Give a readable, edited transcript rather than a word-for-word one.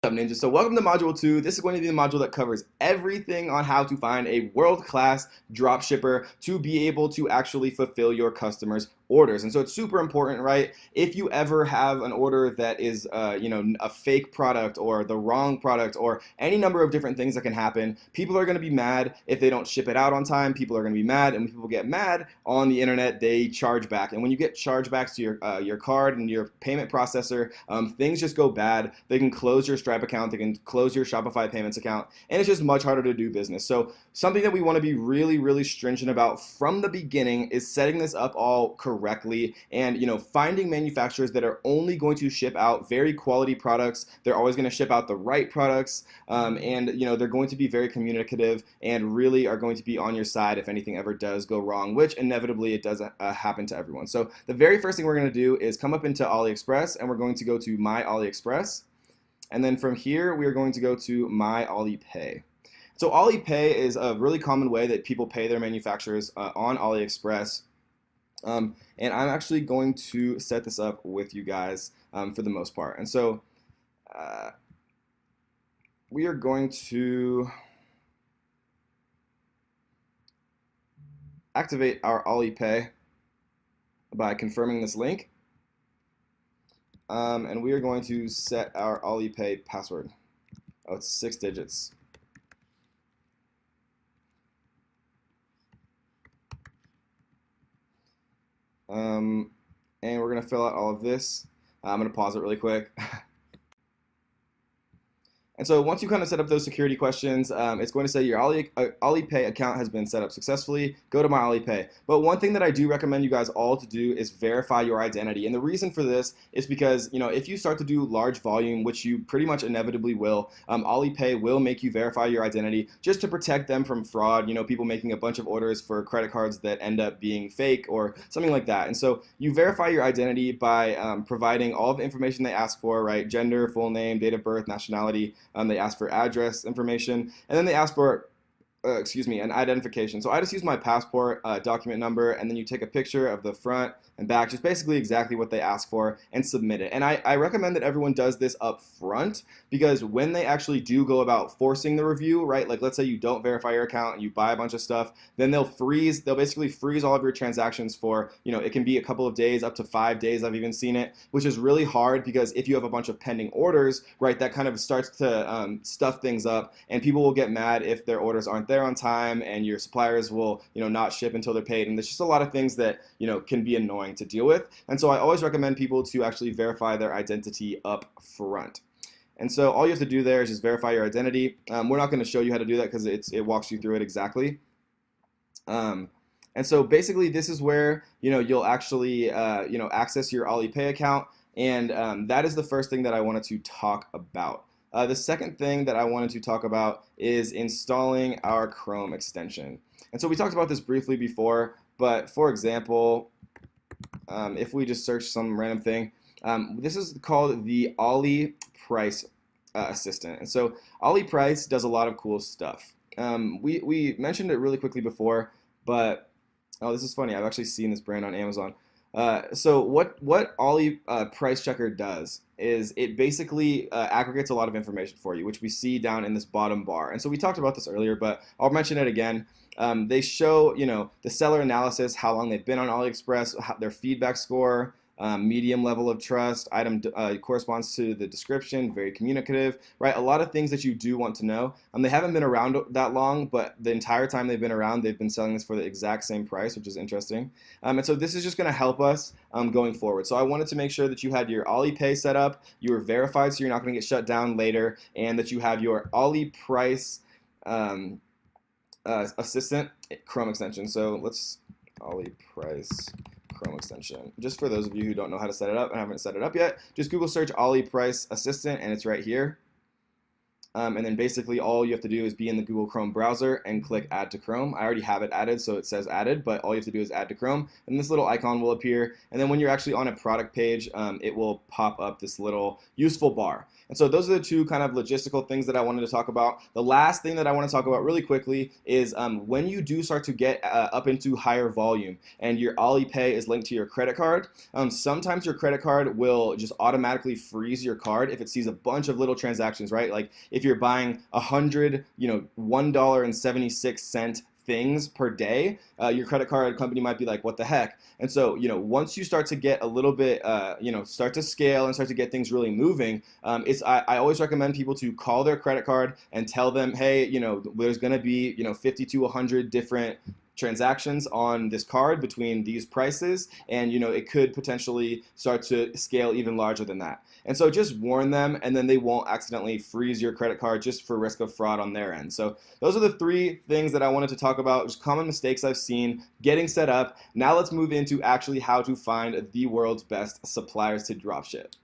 up, ninjas? So welcome to Module 2. This is going to be the module that covers everything on how to find a world-class dropshipper to be able to actually fulfill your customers' orders. And so it's super important, right? If you ever have an order that is, a fake product or the wrong product or any number of different things that can happen, people are going to be mad if they don't ship it out on time. People are going to be mad, and when people get mad on the internet, they charge back. And when you get chargebacks to your card and your payment processor, things just go bad. They can close your Stripe account, they can close your Shopify payments account, and it's just much harder to do business. So something that we want to be really, really stringent about from the beginning is setting this up all correctly and finding manufacturers that are only going to ship out very quality products. They're always going to ship out the right products, and they're going to be very communicative and really are going to be on your side if anything ever does go wrong, which inevitably it does happen to everyone. So the very first thing we're going to do is come up into AliExpress, and we're going to go to My AliExpress. And then from here, we are going to go to My Alipay. So Alipay is a really common way that people pay their manufacturers on AliExpress. And I'm actually going to set this up with you guys for the most part. And so we are going to activate our Alipay by confirming this link. And we are going to set our Alipay password. Oh, it's 6 digits. And we're going to fill out all of this. I'm going to pause it really quick. And so once you kind of set up those security questions, it's going to say your Alipay account has been set up successfully. Go to My Alipay. But one thing that I do recommend you guys all to do is verify your identity. And the reason for this is because if you start to do large volume, which you pretty much inevitably will, Alipay will make you verify your identity just to protect them from fraud. People making a bunch of orders for credit cards that end up being fake or something like that. And so you verify your identity by providing all of the information they ask for, right? Gender, full name, date of birth, nationality. They ask for address information, and then they ask for, an identification. So I just use my passport document number, and then you take a picture of the front and back, just basically exactly what they ask for, and submit it. And I recommend that everyone does this up front, because when they actually do go about forcing the review, right, like let's say you don't verify your account and you buy a bunch of stuff, then they'll basically freeze all of your transactions for, it can be a couple of days, up to 5 days. I've even seen it, which is really hard, because if you have a bunch of pending orders, right, that kind of starts to stuff things up, and people will get mad if their orders aren't there on time, and your suppliers will not ship until they're paid. And there's just a lot of things that can be annoying to deal with. And so I always recommend people to actually verify their identity up front. And so all you have to do there is just verify your identity. We're not going to show you how to do that because it walks you through it exactly. And so basically this is where you'll actually access your Alipay account, and that is the first thing that I wanted to talk about. The second thing that I wanted to talk about is installing our Chrome extension. And so we talked about this briefly before, but for example, if we just search some random thing, this is called the Ali Price Assistant. And so Ali Price does a lot of cool stuff. We mentioned it really quickly before, but oh, this is funny. I've actually seen this brand on Amazon. So what Ali Price Checker does is it basically aggregates a lot of information for you, which we see down in this bottom bar. And so we talked about this earlier, but I'll mention it again. They show the seller analysis, how long they've been on AliExpress, their feedback score, medium level of trust, item corresponds to the description, very communicative, right? A lot of things that you do want to know. They haven't been around that long, but the entire time they've been around, they've been selling this for the exact same price, which is interesting. And so this is just going to help us going forward. So I wanted to make sure that you had your Alipay set up, you were verified so you're not going to get shut down later, and that you have your Ali Price Assistant Chrome extension. So let's Ali Price Chrome extension. Just for those of you who don't know how to set it up and haven't set it up yet, just Google search Ali Price Assistant, and it's right here. and then basically all you have to do is be in the Google Chrome browser and click add to Chrome. I already have it added, so it says added, but all you have to do is add to Chrome, and this little icon will appear. And then when you're actually on a product page, it will pop up this little useful bar. And so those are the two kind of logistical things that I wanted to talk about. The last thing that I want to talk about really quickly is when you do start to get up into higher volume and your Alipay is linked to your credit card, sometimes your credit card will just automatically freeze your card if it sees a bunch of little transactions, right? Like if you're buying 100, $1.76 things per day, your credit card company might be like, what the heck? And so, once you start to get a little bit, start to scale and start to get things really moving, I always recommend people to call their credit card and tell them, hey, there's going to be, 50 to 100 different transactions on this card between these prices, and it could potentially start to scale even larger than that. And so just warn them, and then they won't accidentally freeze your credit card just for risk of fraud on their end. So those are the three things that I wanted to talk about, just common mistakes I've seen getting set up. Now let's move into actually how to find the world's best suppliers to dropship.